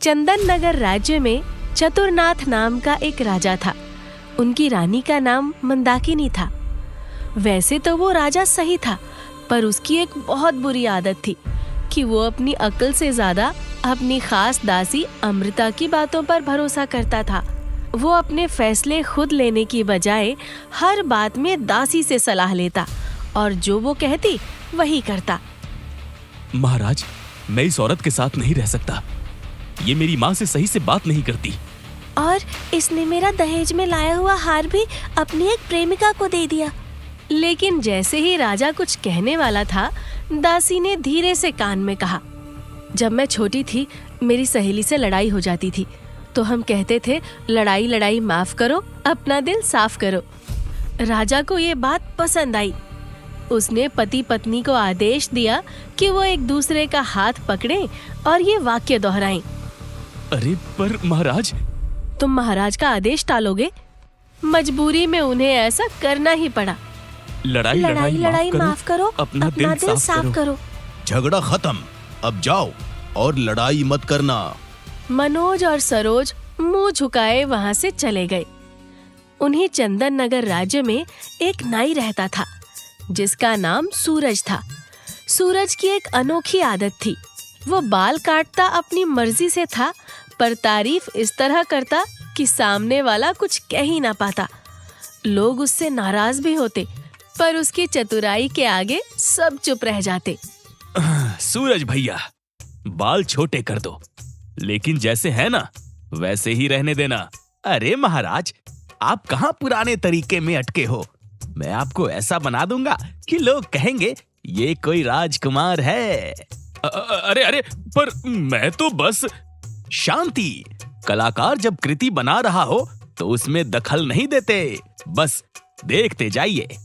चंदन नगर राज्य में चतुरनाथ नाम का एक राजा था। उनकी रानी का नाम मंदाकिनी था। वैसे तो वो राजा सही था, पर उसकी एक बहुत बुरी आदत थी कि वो अपनी अक्ल से ज्यादा अपनी खास दासी अमृता की बातों पर भरोसा करता था। वो अपने फैसले खुद लेने की बजाय हर बात में दासी से सलाह लेता और जो वो कहती वही करता। महाराज, मैं इस औरत के साथ नहीं रह सकता। ये मेरी माँ से सही से बात नहीं करती। और इसने मेरा दहेज में लाया हुआ हार भी अपनी एक प्रेमिका को दे दिया। लेकिन जैसे ही राजा कुछ कहने वाला था, दासी ने धीरे से कान में कहा, जब मैं छोटी थी मेरी सहेली से लड़ाई हो जाती थी तो हम कहते थे लड़ाई लड़ाई माफ करो, अपना दिल साफ करो। राजा को ये बात पसंद आई। उसने पति पत्नी को आदेश दिया कि वो एक दूसरे का हाथ पकड़ें और ये वाक्य दोहराएं। अरे पर महाराज, तुम महाराज का आदेश टालोगे? मजबूरी में उन्हें ऐसा करना ही पड़ा। लड़ाई लड़ाई माफ करो, अपना दिल साफ करो। झगड़ा खत्म, अब जाओ और लड़ाई मत करना। मनोज और सरोज मुंह झुकाए वहां से चले गए। उन्हें चंदन नगर राज्य में एक नाई रहता था जिसका नाम सूरज था। सूरज की एक अनोखी आदत थी। वो बाल काटता अपनी मर्जी से था, पर तारीफ इस तरह करता कि सामने वाला कुछ कह ही ना पाता। लोग उससे नाराज भी होते, पर उसकी चतुराई के आगे सब चुप रह जाते। सूरज भैया, बाल छोटे कर दो, लेकिन जैसे है ना वैसे ही रहने देना। अरे महाराज, आप कहाँ पुराने तरीके में अटके हो। मैं आपको ऐसा बना दूंगा कि लोग कहेंगे ये कोई राजकुमार है। अरे अरे, पर मैं तो बस। शांति। कलाकार जब कृति बना रहा हो तो उसमें दखल नहीं देते, बस देखते जाइए।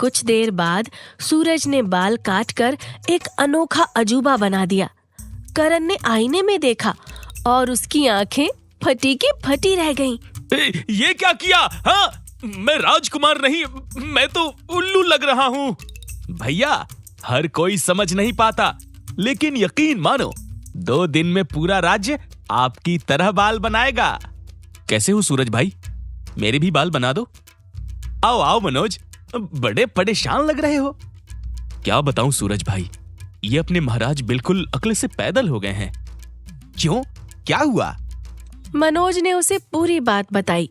कुछ देर बाद सूरज ने बाल काटकर एक अनोखा अजूबा बना दिया। करण ने आईने में देखा और उसकी आंखें फटी की फटी रह गईं। ये क्या किया? हाँ, मैं राजकुमार नहीं, मैं तो उल्लू लग रहा हूँ। भैया, हर कोई समझ नहीं पाता, लेकिन यकीन मानो 2 दिन में पूरा राज्य आपकी तरह बाल बनाएगा। कैसे हो सूरज भाई? मेरे भी बाल बना दो। आओ आओ मनोज, बड़े परेशान लग रहे हो। क्या बताऊं सूरज भाई, ये अपने महाराज बिल्कुल अक्ल से पैदल हो गए हैं। क्यों, क्या हुआ? मनोज ने उसे पूरी बात बताई,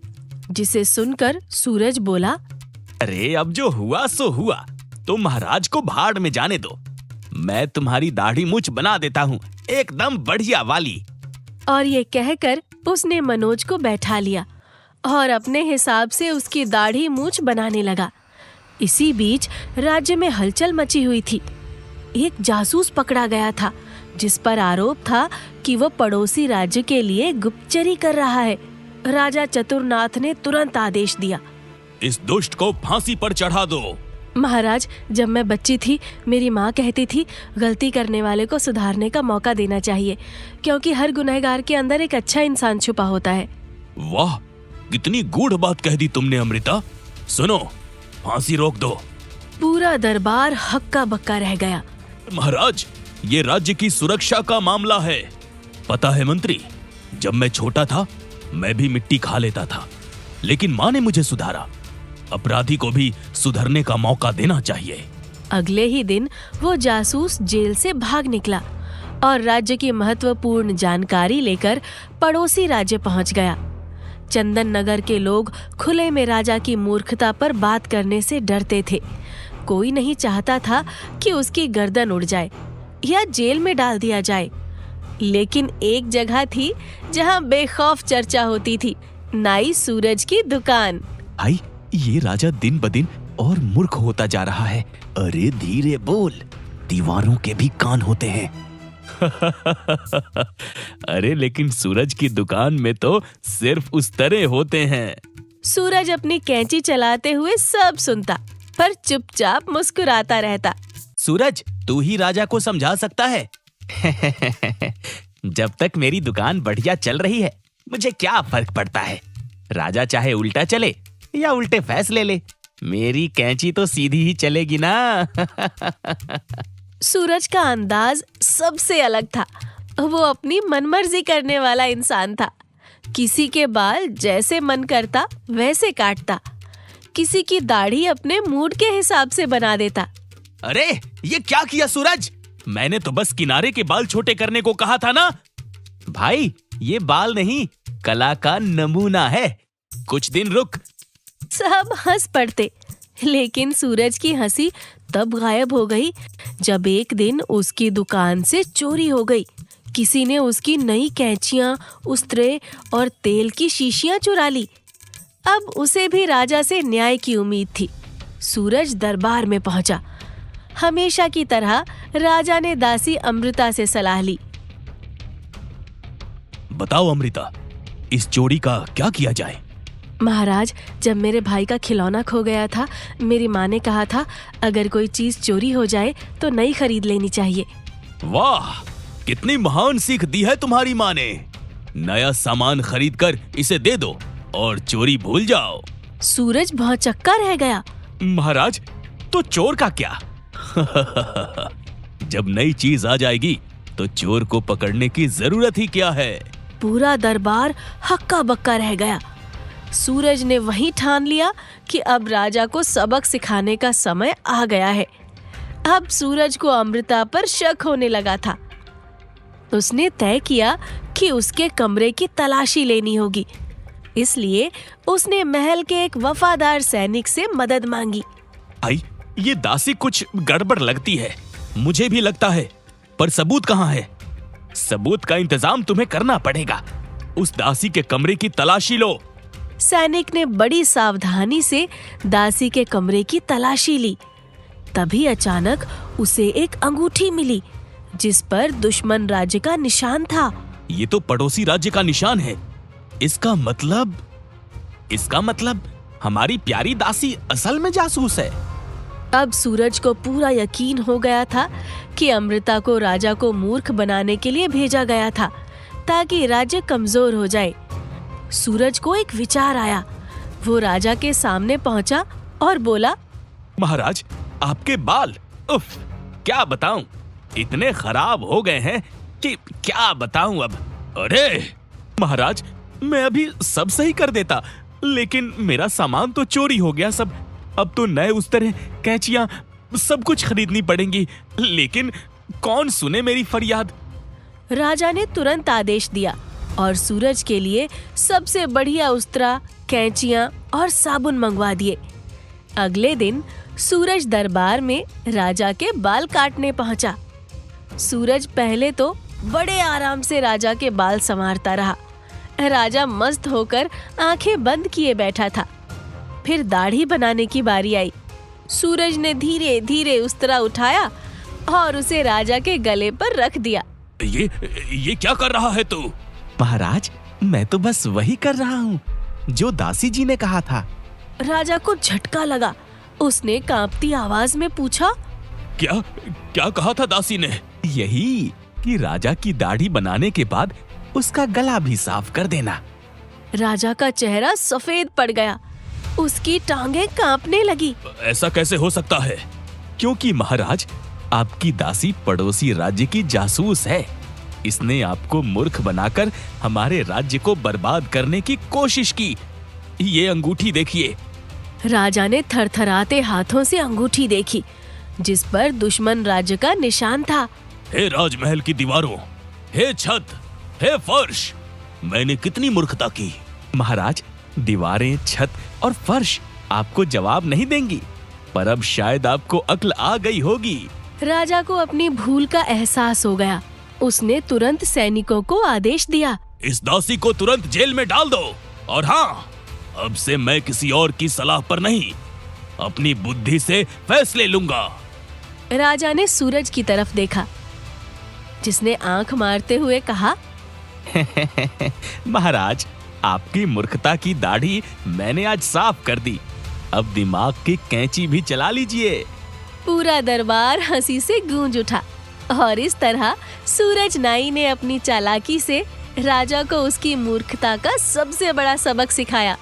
जिसे सुनकर सूरज बोला, अरे अब जो हुआ सो हुआ, तो महाराज को भाड़ में जाने दो। मैं तुम्हारी दाढ़ी मूछ बना देता हूँ, एकदम बढ़िया वाली। और ये कहकर उसने मनोज को बैठा लिया और अपने हिसाब से उसकी दाढ़ी मूछ बनाने लगा। इसी बीच राज्य में हलचल मची हुई थी। एक जासूस पकड़ा गया था जिस पर आरोप था कि वो पड़ोसी राज्य के लिए गुप्तचरी कर रहा है। राजा चतुरनाथ ने तुरंत आदेश दिया, इस दुष्ट को फांसी पर चढ़ा दो। महाराज, जब मैं बच्ची थी मेरी माँ कहती थी गलती करने वाले को सुधारने का मौका देना चाहिए, क्योंकि हर गुनहगार के अंदर एक अच्छा इंसान छुपा होता है। वाह, कितनी गूढ़ बात कह दी तुमने अमृता। सुनो, फांसी रोक दो। पूरा दरबार हक्का बक्का रह गया। महाराज, ये राज्य की सुरक्षा का मामला है। पता है मंत्री, जब मैं छोटा था मैं भी मिट्टी खा लेता था, लेकिन माँ ने मुझे सुधारा। अपराधी को भी सुधरने का मौका देना चाहिए। अगले ही दिन वो जासूस जेल से भाग निकला और राज्य की महत्वपूर्ण जानकारी लेकर पड़ोसी राज्य पहुंच गया। चंदन नगर के लोग खुले में राजा की मूर्खता पर बात करने से डरते थे। कोई नहीं चाहता था कि उसकी गर्दन उड़ जाए या जेल में डाल दिया जाए। लेकिन एक जगह थी जहां बेखौफ चर्चा होती थी, नाई सूरज की दुकान। भाई, ये राजा दिन ब दिन और मूर्ख होता जा रहा है। अरे धीरे बोल, दीवारों के भी कान होते हैं। अरे लेकिन सूरज की दुकान में तो सिर्फ उस तरह होते हैं। सूरज अपनी कैंची चलाते हुए सब सुनता, पर चुपचाप मुस्कुराता रहता। सूरज, तू ही राजा को समझा सकता है। जब तक मेरी दुकान बढ़िया चल रही है मुझे क्या फर्क पड़ता है। राजा चाहे उल्टा चले या उल्टे फैसले ले, मेरी कैंची तो सीधी ही चलेगी ना। सूरज का अंदाज सबसे अलग था वो अपनी मनमर्जी करने वाला इंसान था। किसी के बाल जैसे मन करता वैसे काटता, किसी की दाढ़ी अपने मूड के हिसाब से बना देता। अरे ये क्या किया सूरज? मैंने तो बस किनारे के बाल छोटे करने को कहा था ना। भाई ये बाल नहीं, कला का नमूना है। कुछ दिन रुक। सब हंस पड़ते, लेकिन सूरज की हंसी तब गायब हो गई जब एक दिन उसकी दुकान से चोरी हो गई। किसी ने उसकी नई कैंचियां, उस्त्रे और तेल की शीशियां चुरा ली। अब उसे भी राजा से न्याय की उम्मीद थी। सूरज दरबार में पहुंचा। हमेशा की तरह राजा ने दासी अमृता से सलाह ली। बताओ अमृता, इस चोरी का क्या किया जाए? महाराज, जब मेरे भाई का खिलौना खो गया था, मेरी माँ ने कहा था अगर कोई चीज चोरी हो जाए तो नई खरीद लेनी चाहिए। वाह, कितनी महान सीख दी है तुम्हारी माँ ने। नया सामान खरीद कर इसे दे दो और चोरी भूल जाओ। सूरज भौंचक्का रह गया। महाराज, तो चोर का क्या? जब नई चीज आ जाएगी तो चोर को पकड़ने की जरूरत ही क्या है? पूरा दरबार हक्का बक्का रह गया। सूरज ने वहीं ठान लिया कि अब राजा को सबक सिखाने का समय आ गया है। अब सूरज को अमृता पर शक होने लगा था। उसने तय किया कि उसके कमरे की तलाशी लेनी होगी। इसलिए उसने महल के एक वफादार सैनिक से मदद मांगी। भाई, ये दासी कुछ गड़बड़ लगती है। मुझे भी लगता है, पर सबूत कहाँ है? सबूत का इंतजाम तुम्हें करना पड़ेगा। उस दासी के कमरे की तलाशी लो। सैनिक ने बड़ी सावधानी से दासी के कमरे की तलाशी ली। तभी अचानक उसे एक अंगूठी मिली जिस पर दुश्मन राज्य का निशान था। ये तो पड़ोसी राज्य का निशान है। इसका मतलब हमारी प्यारी दासी असल में जासूस है। अब सूरज को पूरा यकीन हो गया था कि अमृता को राजा को मूर्ख बनाने के लिए भेजा गया था ताकि राज्य कमजोर हो जाए। सूरज को एक विचार आया। वो राजा के सामने पहुंचा और बोला, महाराज, आपके बाल, उफ, क्या बताऊं, इतने खराब हो गए हैं कि क्या बताऊं अब। अरे महाराज, मैं अभी सब सही कर देता, लेकिन मेरा सामान तो चोरी हो गया सब। अब तो नए उस्तर, कैंचियां, सब कुछ खरीदनी पड़ेंगी, लेकिन कौन सुने मेरी फरियाद। राजा ने तुरंत आदेश दिया और सूरज के लिए सबसे बढ़िया उस्त्रा, कैंचियां और साबुन मंगवा दिए। अगले दिन सूरज दरबार में राजा के बाल काटने पहुंचा। सूरज पहले तो बड़े आराम से राजा के बाल संवारता रहा। राजा मस्त होकर आंखें बंद किए बैठा था। फिर दाढ़ी बनाने की बारी आई। सूरज ने धीरे धीरे उस्तरा उठाया और उसे राजा के गले पर रख दिया। ये क्या कर रहा है तू? महाराज, मैं तो बस वही कर रहा हूँ जो दासी जी ने कहा था। राजा को झटका लगा। उसने कांपती आवाज में पूछा, क्या कहा था दासी ने? यही कि राजा की दाढ़ी बनाने के बाद उसका गला भी साफ कर देना। राजा का चेहरा सफेद पड़ गया। उसकी टांगें कांपने लगी। ऐसा कैसे हो सकता है? क्योंकि महाराज, आपकी दासी पड़ोसी राज्य की जासूस है। इसने आपको मूर्ख बनाकर हमारे राज्य को बर्बाद करने की कोशिश की। ये अंगूठी देखिए। राजा ने थरथराते हाथों से अंगूठी देखी जिस पर दुश्मन राज्य का निशान था। हे राजमहल की दीवारों, हे छत, हे फर्श, मैंने कितनी मूर्खता की। महाराज, दीवारें, छत और फर्श आपको जवाब नहीं देंगी, पर अब शायद आपको अक्ल आ गई होगी। राजा को अपनी भूल का एहसास हो गया। उसने तुरंत सैनिकों को आदेश दिया, इस दासी को तुरंत जेल में डाल दो। और हाँ, अब से मैं किसी और की सलाह पर नहीं, अपनी बुद्धि से फैसले लूंगा। राजा ने सूरज की तरफ देखा जिसने आंख मारते हुए कहा, महाराज, आपकी मूर्खता की दाढ़ी मैंने आज साफ कर दी। अब दिमाग की कैंची भी चला लीजिए। पूरा दरबार हंसी से गूंज उठा और इस तरह सूरज नाई ने अपनी चालाकी से राजा को उसकी मूर्खता का सबसे बड़ा सबक सिखाया।